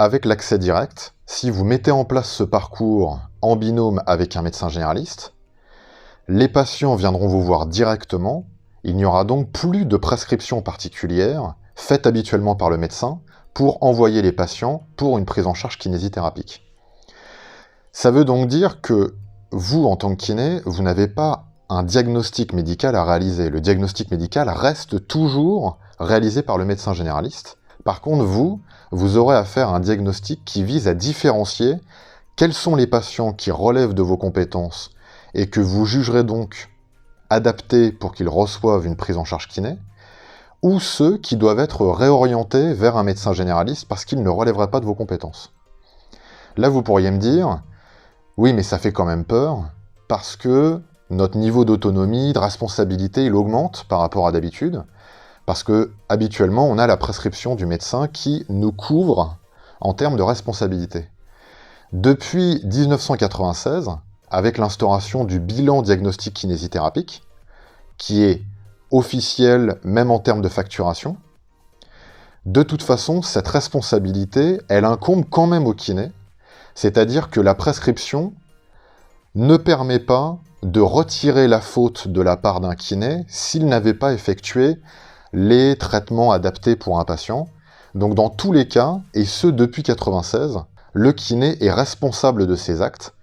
avec l'accès direct, si vous mettez en place ce parcours en binôme avec un médecin généraliste, les patients viendront vous voir directement. Il n'y aura donc plus de prescription particulière faite habituellement par le médecin pour envoyer les patients pour une prise en charge kinésithérapique. Ça veut donc dire que vous, en tant que kiné, vous n'avez pas un diagnostic médical à réaliser. Le diagnostic médical reste toujours réalisé par le médecin généraliste. Par contre, vous aurez à faire un diagnostic qui vise à différencier quels sont les patients qui relèvent de vos compétences et que vous jugerez donc adaptés pour qu'ils reçoivent une prise en charge kiné, ou ceux qui doivent être réorientés vers un médecin généraliste parce qu'ils ne relèveraient pas de vos compétences. Là, vous pourriez me dire, oui, mais ça fait quand même peur, parce que notre niveau d'autonomie, de responsabilité, il augmente par rapport à d'habitude, parce que habituellement, on a la prescription du médecin qui nous couvre en termes de responsabilité. Depuis 1996, avec l'instauration du bilan diagnostic kinésithérapique, qui est officiel même en termes de facturation, de toute façon, cette responsabilité, elle incombe quand même au kiné, c'est-à-dire que la prescription ne permet pas de retirer la faute de la part d'un kiné s'il n'avait pas effectué les traitements adaptés pour un patient. Donc dans tous les cas, et ce depuis 1996, le kiné est responsable de ses actes.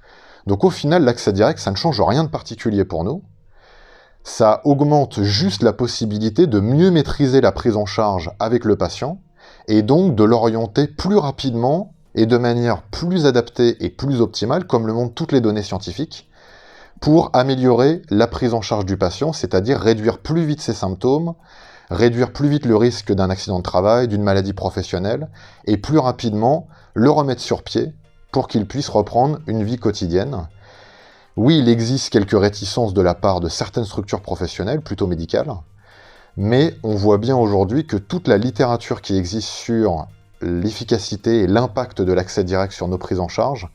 Donc au final, l'accès direct, ça ne change rien de particulier pour nous. Ça augmente juste la possibilité de mieux maîtriser la prise en charge avec le patient, et donc de l'orienter plus rapidement et de manière plus adaptée et plus optimale, comme le montrent toutes les données scientifiques, pour améliorer la prise en charge du patient, c'est-à-dire réduire plus vite ses symptômes, réduire plus vite le risque d'un accident de travail, d'une maladie professionnelle, et plus rapidement le remettre sur pied pour qu'il puisse reprendre une vie quotidienne. Oui, il existe quelques réticences de la part de certaines structures professionnelles, plutôt médicales, mais on voit bien aujourd'hui que toute la littérature qui existe sur l'efficacité et l'impact de l'accès direct sur nos prises en charge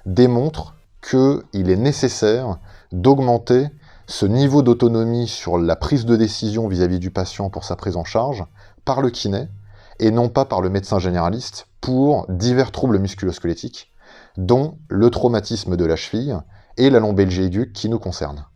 démontre qu'il est nécessaire d'augmenter ce niveau d'autonomie sur la prise de décision vis-à-vis du patient pour sa prise en charge par le kiné et non pas par le médecin généraliste pour divers troubles musculo-squelettiques, dont le traumatisme de la cheville et la lombalgie aiguë qui nous concernent.